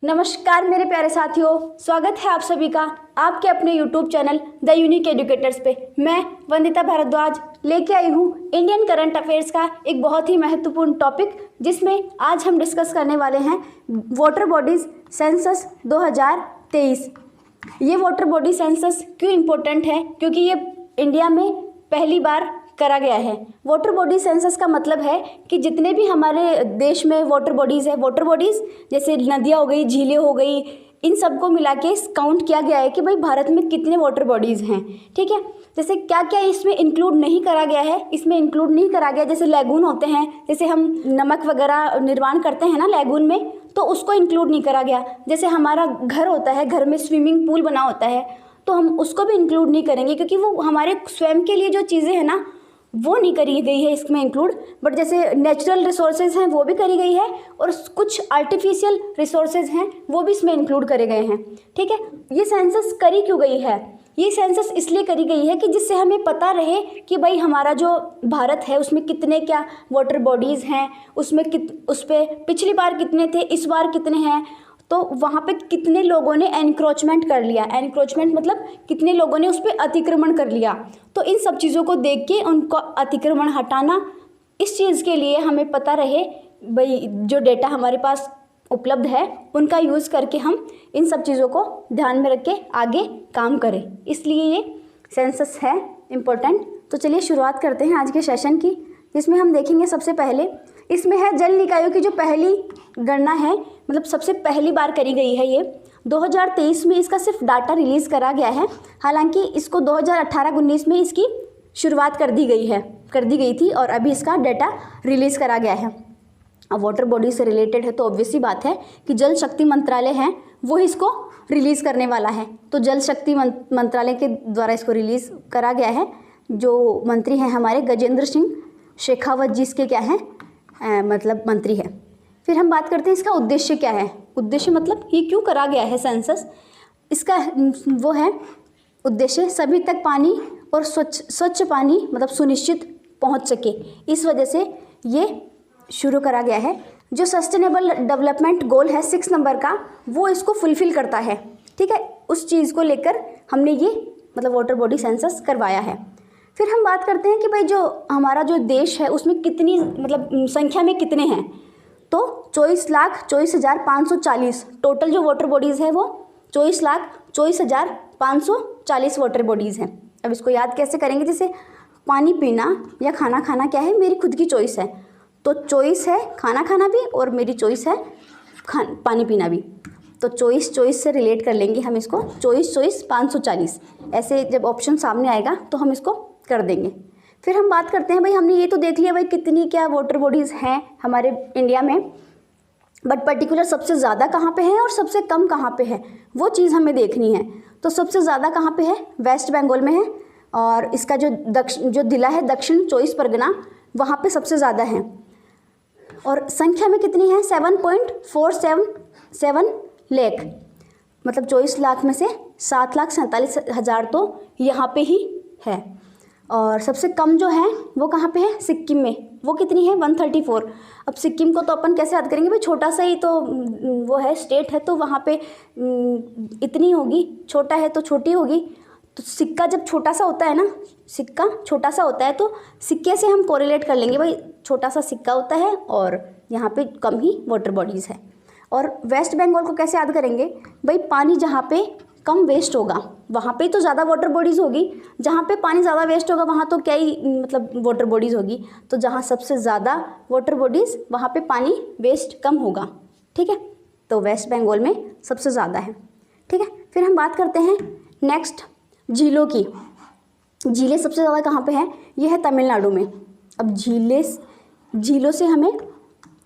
नमस्कार मेरे प्यारे साथियों, स्वागत है आप सभी का आपके अपने YouTube channel the unique educators पे। मैं वंदिता भारद्वाज लेके आई हूँ इंडियन करंट अफेयर्स का एक बहुत ही महत्वपूर्ण टॉपिक, जिसमें आज हम डिस्कस करने वाले हैं वाटर बॉडीज सेंसस 2023। ये वाटर बॉडी सेंसस क्यों इम्पोर्टेंट है? क्योंकि ये इंडिया में पहली बार करा गया है। वाटर बॉडी सेंसस का मतलब है कि जितने भी हमारे देश में वाटर बॉडीज़ है, वाटर बॉडीज़ जैसे नदियाँ हो गई, झीलें हो गई, इन सबको मिला के काउंट किया गया है कि भाई भारत में कितने वाटर बॉडीज़ हैं। ठीक है, जैसे क्या क्या इसमें इंक्लूड नहीं करा गया है, इसमें इंक्लूड नहीं करा गया जैसे लैगून होते हैं, जैसे हम नमक वगैरह निर्माण करते हैं ना लैगून में, तो उसको इंक्लूड नहीं करा गया। जैसे हमारा घर होता है, घर में स्विमिंग पूल बना होता है, तो हम उसको भी इंक्लूड नहीं करेंगे क्योंकि वो हमारे स्वयं के लिए जो चीज़ें हैं ना वो नहीं करी गई है इसमें इंक्लूड। बट जैसे नेचुरल रिसोर्सेज हैं वो भी करी गई है और कुछ आर्टिफिशियल रिसोर्सेज हैं वो भी इसमें इंक्लूड करे गए हैं। ठीक है, ये सेंसस करी क्यों गई है? ये सेंसस इसलिए करी गई है कि जिससे हमें पता रहे कि भाई हमारा जो भारत है उसमें कितने क्या वाटर बॉडीज़ हैं, उसमें उस पर पिछली बार कितने थे, इस बार कितने हैं, तो वहाँ पे कितने लोगों ने एनक्रोचमेंट कर लिया। एनक्रोचमेंट मतलब कितने लोगों ने उस पर अतिक्रमण कर लिया। तो इन सब चीज़ों को देख के उनको अतिक्रमण हटाना, इस चीज़ के लिए हमें पता रहे भाई जो डेटा हमारे पास उपलब्ध है उनका यूज़ करके हम इन सब चीज़ों को ध्यान में रख के आगे काम करें, इसलिए ये सेंसस है इम्पोर्टेंट। तो चलिए शुरुआत करते हैं आज के सेशन की, जिसमें हम देखेंगे सबसे पहले इसमें है जल निकायों की जो पहली गणना है, मतलब सबसे पहली बार करी गई है। ये 2023 में इसका सिर्फ डाटा रिलीज़ करा गया है, हालांकि इसको 2018-19 में इसकी शुरुआत कर दी गई थी और अभी इसका डाटा रिलीज़ करा गया है। अब वाटर बॉडी से रिलेटेड है तो ऑब्वियस सी बात है कि जल शक्ति मंत्रालय है वो इसको रिलीज़ करने वाला है। तो जल शक्ति मंत्रालय के द्वारा इसको रिलीज़ करा गया है। जो मंत्री हैं हमारे गजेंद्र सिंह शेखावत जी इसके क्या हैं मतलब मंत्री है। फिर हम बात करते हैं इसका उद्देश्य क्या है। उद्देश्य मतलब ये क्यों करा गया है सेंसस, इसका वो है उद्देश्य सभी तक पानी और स्वच्छ पानी मतलब सुनिश्चित पहुंच सके, इस वजह से ये शुरू करा गया है। जो सस्टेनेबल डेवलपमेंट गोल है 6 नंबर का, वो इसको फुलफिल करता है। ठीक है, उस चीज़ को लेकर हमने ये मतलब वाटर बॉडी सेंसस करवाया है। फिर हम बात करते हैं कि भाई जो हमारा जो देश है उसमें कितनी मतलब संख्या में कितने हैं, तो 24,24,540 टोटल जो वाटर बॉडीज़ है वो 24,24,540 वाटर बॉडीज़ हैं। अब इसको याद कैसे करेंगे? जैसे पानी पीना या खाना खाना क्या है, मेरी खुद की चॉइस है, तो चॉइस है खाना खाना भी और मेरी चॉइस है पानी पीना भी। तो चॉइस से रिलेट कर लेंगे हम इसको, 24,24,540 ऐसे जब ऑप्शन सामने आएगा तो हम इसको कर देंगे। फिर हम बात करते हैं भाई हमने ये तो देख लिया भाई कितनी क्या वाटर बॉडीज़ हैं हमारे इंडिया में, बट पर्टिकुलर सबसे ज़्यादा कहाँ पे है और सबसे कम कहाँ पे है वो चीज़ हमें देखनी है। तो सबसे ज़्यादा कहाँ पे है? वेस्ट बंगाल में है, और इसका जो जिला है दक्षिण 24 परगना, वहाँ पे सबसे ज़्यादा है। और संख्या में कितनी है? 7.477 लाख, मतलब 24 लाख में से 7,47,000 तो यहाँ पे ही है। और सबसे कम जो है वो कहाँ पे है? सिक्किम में। वो कितनी है? 134। अब सिक्किम को तो अपन कैसे याद करेंगे भाई, छोटा सा ही तो वो है, स्टेट है, तो वहाँ पे इतनी होगी, छोटा है तो छोटी होगी। तो सिक्का जब छोटा सा होता है ना, सिक्का छोटा सा होता है तो सिक्के से हम कोरिलेट कर लेंगे भाई छोटा सा सिक्का होता है और यहाँ पे कम ही वाटर बॉडीज़ है। और वेस्ट बंगाल को कैसे याद करेंगे भाई? पानी जहाँ पे कम वेस्ट होगा वहाँ पे तो ज़्यादा वाटर बॉडीज़ होगी, जहाँ पे पानी ज़्यादा वेस्ट होगा वहाँ तो क्या ही मतलब वाटर बॉडीज़ होगी। तो जहाँ सबसे ज़्यादा वाटर बॉडीज़ वहाँ पे पानी वेस्ट कम होगा। ठीक है, तो वेस्ट बंगाल में सबसे ज़्यादा है। ठीक है, फिर हम बात करते हैं नेक्स्ट झीलों की। झीलें सबसे ज़्यादा कहाँ पे है? ये है तमिलनाडु में। अब झीलों से हमें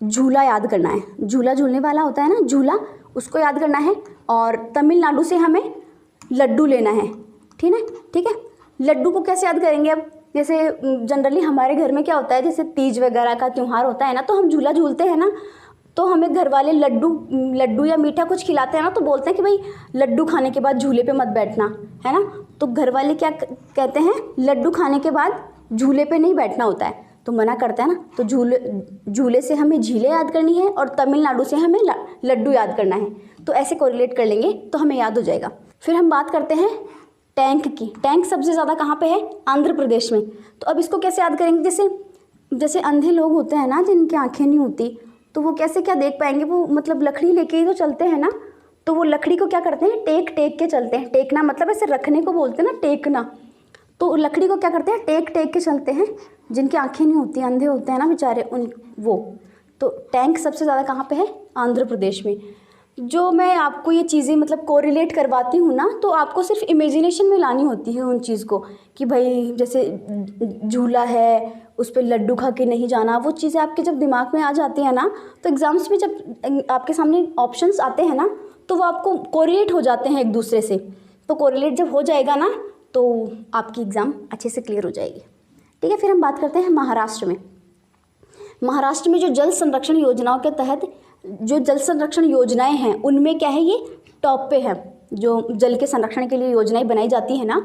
झूला याद करना है, झूला झूलने वाला होता है ना झूला, उसको याद करना है। और तमिलनाडु से हमें लड्डू लेना है। ठीक है, लड्डू को कैसे याद करेंगे? अब जैसे जनरली हमारे घर में क्या होता है, जैसे तीज वगैरह का त्यौहार होता है ना, तो हम झूला झूलते हैं ना, तो हमें घर वाले लड्डू या मीठा कुछ खिलाते हैं ना, तो बोलते हैं कि भाई लड्डू खाने के बाद झूले पे मत बैठना, है ना। तो घर वाले क्या कहते हैं, लड्डू खाने के बाद झूले पे नहीं बैठना होता है। तो मना करता है ना, तो झूले से हमें झीलें याद करनी है और तमिलनाडु से हमें लड्डू याद करना है। तो ऐसे कोरिलेट कर लेंगे तो हमें याद हो जाएगा। फिर हम बात करते हैं टैंक की। टैंक सबसे ज़्यादा कहाँ पे है? आंध्र प्रदेश में। तो अब इसको कैसे याद करेंगे? जैसे अंधे लोग होते हैं ना, जिनकी आंखें नहीं होती, तो वो कैसे क्या देख पाएंगे? वो मतलब लकड़ी लेके ही तो चलते हैं ना, तो वो लकड़ी को क्या करते हैं? टेक टेक के चलते हैं। टेकना मतलब ऐसे रखने को बोलते हैं ना, टेकना। तो लकड़ी को क्या करते हैं? टेक टेक के चलते हैं। जिनकी आंखें नहीं होती, अंधे होते हैं ना बेचारे, उन वो। तो टैंक सबसे ज़्यादा कहाँ पे है? आंध्र प्रदेश में। जो मैं आपको ये चीज़ें मतलब कोरिलेट करवाती हूँ ना, तो आपको सिर्फ इमेजिनेशन में लानी होती है उन चीज़ को, कि भाई जैसे झूला है, उस पर लड्डू खा के नहीं जाना। वो चीज़ें आपके जब दिमाग में आ जाती है ना, तो एग्ज़ाम्स में जब आपके सामने ऑप्शंस आते हैं ना, तो वो आपको कोरिलेट हो जाते हैं एक दूसरे से। तो कोरिलेट जब हो जाएगा ना, तो आपकी एग्ज़ाम अच्छे से क्लियर हो जाएगी। ठीक है, फिर हम बात करते हैं महाराष्ट्र में। महाराष्ट्र में जो जल संरक्षण योजनाओं के तहत जो जल संरक्षण योजनाएं हैं, उनमें क्या है? ये टॉप पे है। जो जल के संरक्षण के लिए योजनाएं बनाई जाती है ना,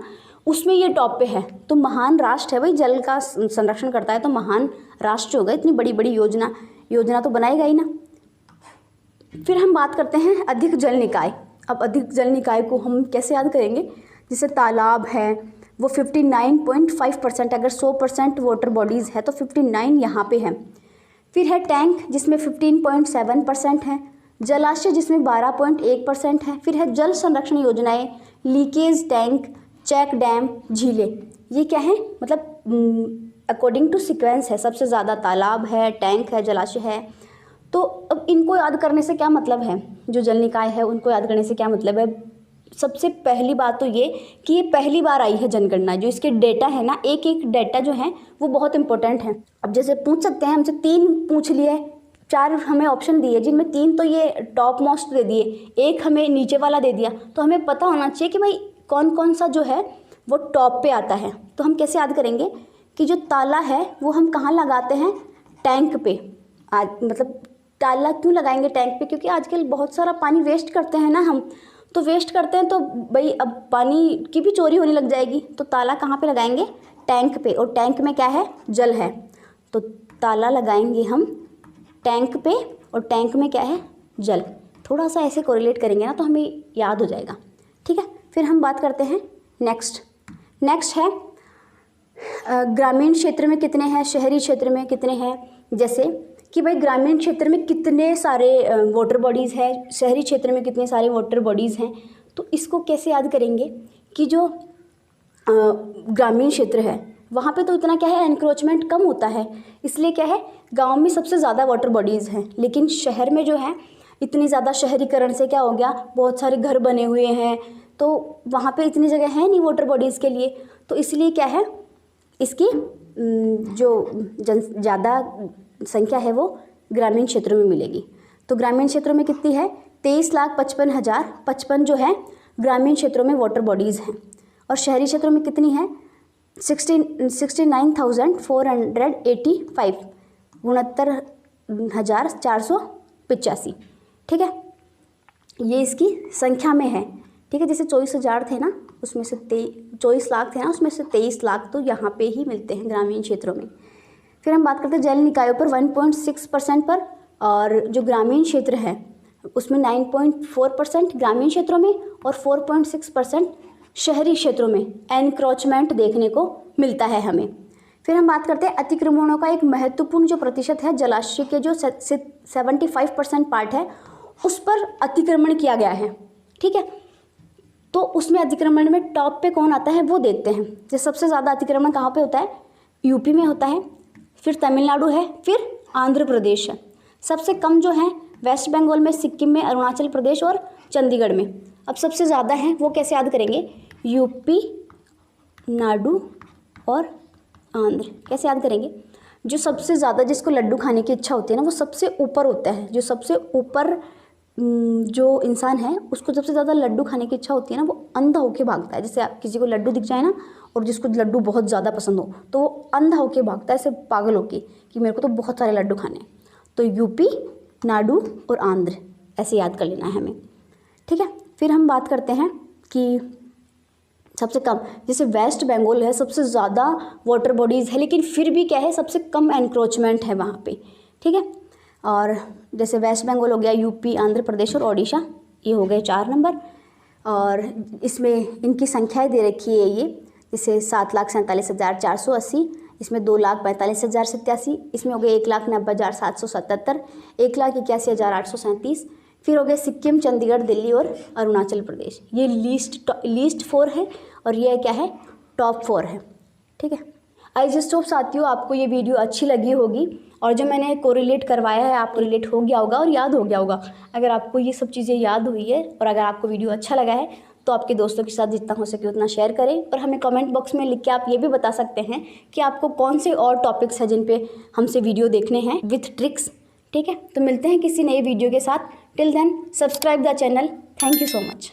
उसमें ये टॉप पे है। तो महान राष्ट्र है भाई, जल का संरक्षण करता है, तो महान राष्ट्र होगा। इतनी बड़ी बड़ी योजना तो बनाएगा ही ना। फिर हम बात करते हैं अधिक जल निकाय। अब अधिक जल निकाय को हम कैसे याद करेंगे? जैसे तालाब है, वो 59.5%, अगर 100% वाटर बॉडीज़ है तो 59 यहाँ पे है। फिर है टैंक, जिसमें 15.7% है। जलाशय, जिसमें 12.1% है। फिर है जल संरक्षण योजनाएं, लीकेज टैंक, चेक डैम, झीलें। ये क्या है? मतलब अकॉर्डिंग टू सीक्वेंस है। सबसे ज़्यादा तालाब है, टैंक है, जलाशय है। तो अब इनको याद करने से क्या मतलब है? जो जल निकाय है उनको याद करने से क्या मतलब है? सबसे पहली बात तो ये कि ये पहली बार आई है जनगणना। जो इसके डेटा है ना, एक एक डेटा जो है वो बहुत इंपॉर्टेंट है। अब जैसे पूछ सकते हैं हमसे, 3 पूछ लिए, 4 हमें ऑप्शन दिए, जिनमें 3 तो ये टॉप मोस्ट दे दिए, 1 हमें नीचे वाला दे दिया। तो हमें पता होना चाहिए कि भाई कौन कौन सा जो है वो टॉप पे आता है। तो हम कैसे याद करेंगे कि जो ताला है वो हम कहाँ लगाते हैं? टैंक पे। मतलब ताला क्यों लगाएंगे टैंक पे? क्योंकि आजकल बहुत सारा पानी वेस्ट करते हैं ना हम। तो वेस्ट करते हैं तो भाई अब पानी की भी चोरी होने लग जाएगी। तो ताला कहाँ पे लगाएंगे? टैंक पे। और टैंक में क्या है? जल है। तो ताला लगाएंगे हम टैंक पे, और टैंक में क्या है? जल। थोड़ा सा ऐसे कोरिलेट करेंगे ना तो हमें याद हो जाएगा। ठीक है, फिर हम बात करते हैं नेक्स्ट है ग्रामीण क्षेत्र में कितने हैं, शहरी क्षेत्र में कितने हैं। जैसे कि भाई ग्रामीण क्षेत्र में कितने सारे वाटर बॉडीज़ हैं, शहरी क्षेत्र में कितने सारे वाटर बॉडीज़ हैं। तो इसको कैसे याद करेंगे कि जो ग्रामीण क्षेत्र है वहाँ पे तो इतना क्या है, एनक्रोचमेंट कम होता है, इसलिए क्या है गांव में सबसे ज़्यादा वाटर बॉडीज़ हैं। लेकिन शहर में जो है इतनी ज़्यादा शहरीकरण से क्या हो गया, बहुत सारे घर बने हुए हैं, तो वहाँ पे इतनी जगह है नहीं वाटर बॉडीज़ के लिए। तो इसलिए क्या है, इसकी जो ज़्यादा संख्या है वो ग्रामीण क्षेत्रों में मिलेगी। तो ग्रामीण क्षेत्रों में कितनी है? 23,55,055 जो है ग्रामीण क्षेत्रों में वाटर बॉडीज़ हैं। और शहरी क्षेत्रों में कितनी है? 69,485, 69,485। ठीक है, ये इसकी संख्या में है। ठीक है, जैसे 24,000 थे ना, उसमें से 24 लाख थे ना, उसमें से 23 लाख तो यहाँ पे ही मिलते हैं ग्रामीण क्षेत्रों में। फिर हम बात करते हैं जल निकायों पर 1.6% पर, और जो ग्रामीण क्षेत्र है उसमें 9.4% ग्रामीण क्षेत्रों में और 4.6% शहरी क्षेत्रों में एनक्रोचमेंट देखने को मिलता है हमें। फिर हम बात करते हैं अतिक्रमणों का एक महत्वपूर्ण जो प्रतिशत है, जलाशय के जो 75% पार्ट है उस पर अतिक्रमण किया गया है। ठीक है, तो उसमें अतिक्रमण में टॉप पे कौन आता है वो देखते हैं। जैसे सबसे ज़्यादा अतिक्रमण कहाँ पे होता है? यूपी में होता है, फिर तमिलनाडु है, फिर आंध्र प्रदेश है। सबसे कम जो है वेस्ट बंगाल में, सिक्किम में, अरुणाचल प्रदेश और चंडीगढ़ में। अब सबसे ज़्यादा है वो कैसे याद करेंगे? यूपी, नाडु और आंध्र। कैसे याद करेंगे? जो सबसे ज़्यादा जिसको लड्डू खाने की इच्छा होती है ना, वो सबसे ऊपर होता है। जो सबसे ऊपर जो इंसान है उसको सबसे ज़्यादा लड्डू खाने की इच्छा होती है ना, वो अंधा होके भागता है। जैसे आप किसी को लड्डू दिख जाए ना, और जिसको लड्डू बहुत ज़्यादा पसंद हो, तो वो अंधा होके भागता है, ऐसे पागल होके कि मेरे को तो बहुत सारे लड्डू खाने हैं। तो यूपी, नाडु और आंध्र ऐसे याद कर लेना है हमें। ठीक है, फिर हम बात करते हैं कि सबसे कम, जैसे वेस्ट बंगाल है सबसे ज़्यादा वाटर बॉडीज़ है, लेकिन फिर भी क्या है सबसे कम एनक्रोचमेंट है वहाँ पे, ठीक है। और जैसे वेस्ट बंगाल हो गया, यूपी, आंध्र प्रदेश और ओडिशा, ये हो गए 4 नंबर। और इसमें इनकी संख्याएं दे रखी है ये, जैसे 7,47,480, इसमें 2,45,087, इसमें हो गए 1,90,777, 1,81,837, फिर हो गए सिक्किम, चंडीगढ़, दिल्ली और अरुणाचल प्रदेश। ये लीस्ट 4 है और ये क्या है, टॉप 4 है, ठीक है। आई जस्ट होप साथियों आपको ये वीडियो अच्छी लगी होगी और जो मैंने कोरिलेट करवाया है आपको रिलेट हो गया होगा और याद हो गया होगा। अगर आपको ये सब चीज़ें याद हुई है और अगर आपको वीडियो अच्छा लगा है तो आपके दोस्तों के साथ जितना हो सके उतना शेयर करें और हमें कमेंट बॉक्स में लिख के आप ये भी बता सकते हैं कि आपको कौन से और टॉपिक्स हैं जिन पे हमसे वीडियो देखने हैं विथ ट्रिक्स, ठीक है। तो मिलते हैं किसी नई वीडियो के साथ। Till then subscribe the channel. Thank you so much.